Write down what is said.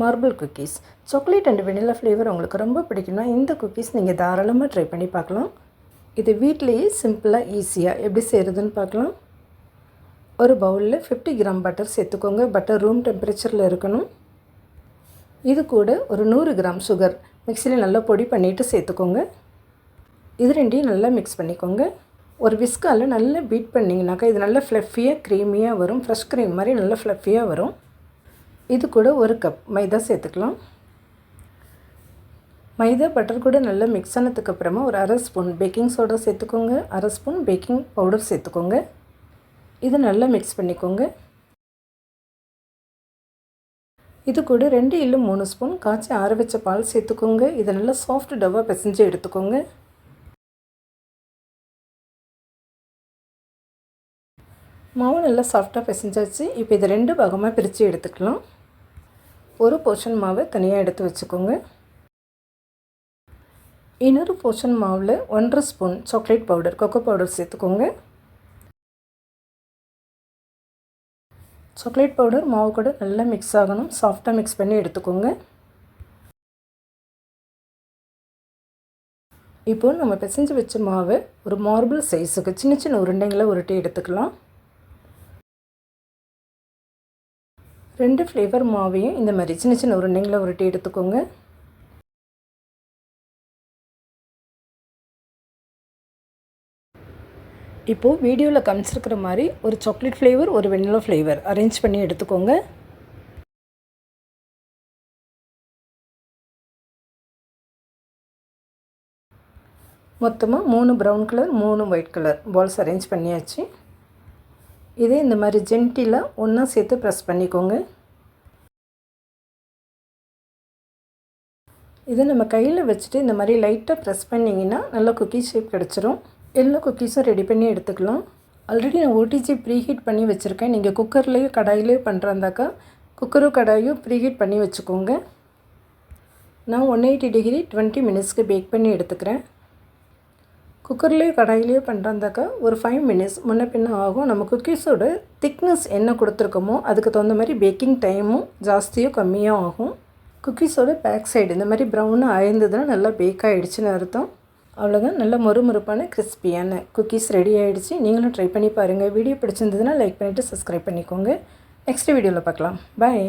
Marble cookies. Chocolate and vanilla flavour உங்களுக்கு ரொம்ப பிடிக்கும்னா இந்த குக்கீஸ் நீங்கள் தாராளமாக ட்ரை பண்ணி பார்க்கலாம். இது வீட்டிலேயே சிம்பிளாக ஈஸியாக எப்படி செய்கிறதுன்னு பார்க்கலாம். ஒரு பவுலில் 50 கிராம் பட்டர் சேர்த்துக்கோங்க. பட்டர் ரூம் டெம்பரேச்சரில் இருக்கணும். இது கூட ஒரு 100 கிராம் சுகர் மிக்சியில் நல்லா பொடி பண்ணிவிட்டு சேர்த்துக்கோங்க. இது ரெண்டையும் நல்லா மிக்ஸ் பண்ணிக்கோங்க. ஒரு விஸ்கால் நல்லா பீட் பண்ணிங்கனாக்கா இது நல்லா ஃப்ளஃபியாக க்ரீமியாக வரும். ஃப்ரெஷ் க்ரீம் மாதிரி நல்லா ஃப்ளஃபியாக வரும். இது கூட ஒரு கப் மைதா சேர்த்துக்கலாம். மைதா பட்டர் கூட நல்லா மிக்ஸ் ஆனதுக்கப்புறமா ஒரு அரை ஸ்பூன் பேக்கிங் சோடா சேர்த்துக்கோங்க. அரை ஸ்பூன் பேக்கிங் பவுடர் சேர்த்துக்கோங்க. இது நல்லா மிக்ஸ் பண்ணிக்கோங்க. இது கூட 2 இல்ல 3 ஸ்பூன் காய்ச்சி ஆற வச்ச பால் சேர்த்துக்கோங்க. இதை நல்லா சாஃப்ட் டவ்வாக பிசைஞ்சு எடுத்துக்கோங்க. மாவு நல்லா சாஃப்டாக பிசைஞ்சாச்சு. இப்போ இதை 2 பாகமாக பிரித்து எடுத்துக்கலாம். ஒரு போர்ஷன் மாவை தனியாக எடுத்து வச்சுக்கோங்க. இன்னொரு போர்ஷன் மாவில் 1.5 spoon chocolate powder cocoa powder சேர்த்துக்கோங்க. சாக்லேட் பவுடர் மாவு கூட நல்லா மிக்ஸ் ஆகணும். சாஃப்டாக மிக்ஸ் பண்ணி எடுத்துக்கோங்க. இப்போது நம்ம பிசைஞ்சு வச்ச மாவை ஒரு மார்பிள் சைஸுக்கு சின்ன சின்ன உருண்டைங்களை உருட்டி எடுத்துக்கலாம். 2 ஃப்ளேவர் மாவையும் இந்த மாதிரி சின்ன சின்ன உருண்டைங்களை உருட்டி எடுத்துக்கோங்க. இப்போது வீடியோவில் காமிச்சிருக்கிற மாதிரி ஒரு சாக்லேட் ஃப்ளேவர் ஒரு வெனிலா ஃப்ளேவர் அரேஞ்ச் பண்ணி எடுத்துக்கோங்க. மொத்தமாக 3 brown colour 3 white colour balls arrange பண்ணியாச்சு. இதே இந்த மாதிரி ஜென்டிலாக ஒன்றா சேர்த்து ப்ரெஸ் பண்ணிக்கோங்க. இதை நம்ம கையில் வச்சுட்டு இந்த மாதிரி லைட்டாக ப்ரெஸ் பண்ணிங்கன்னா நல்லா குக்கீ ஷேப் கிடச்சிரும். எல்லா குக்கீஸும் ரெடி பண்ணி எடுத்துக்கலாம். ஆல்ரெடி நான் ஓடிஜி ப்ரீஹீட் பண்ணி வச்சுருக்கேன். நீங்கள் குக்கர்லேயோ கடாயிலையோ பண்ணுறாந்தாக்கா குக்கரும் கடாயும் ப்ரீஹீட் பண்ணி வச்சுக்கோங்க. நான் 180 டிகிரி 20 மினிட்ஸ்க்கு பேக் பண்ணி எடுத்துக்கிறேன். குக்கர்லேயோ கடாயிலையோ பண்ணுறாந்தாக்கா ஒரு 5 மினிட்ஸ் முன்ன பின்ன ஆகும். நம்ம குக்கீஸோட திக்னஸ் என்ன கொடுத்துருக்கோமோ அதுக்கு தகுந்த மாதிரி பேக்கிங் டைமும் ஜாஸ்தியோ கம்மியாக ஆகும். குக்கீஸோட பேக் சைடு இந்த மாதிரி ப்ரௌனாக ஆயிருந்ததுன்னா நல்லா பேக் ஆகிடுச்சின்னு அர்த்தம். அவ்வளோதான், நல்ல மொறுமொறுப்பான கிறிஸ்பியான குக்கீஸ் ரெடி ஆகிடுச்சு. நீங்களும் ட்ரை பண்ணி பாருங்கள். வீடியோ பிடிச்சிருந்ததுன்னா லைக் பண்ணிவிட்டு சப்ஸ்கிரைப் பண்ணிக்கோங்க. நெக்ஸ்ட் வீடியோவில் பார்க்கலாம். பாய்.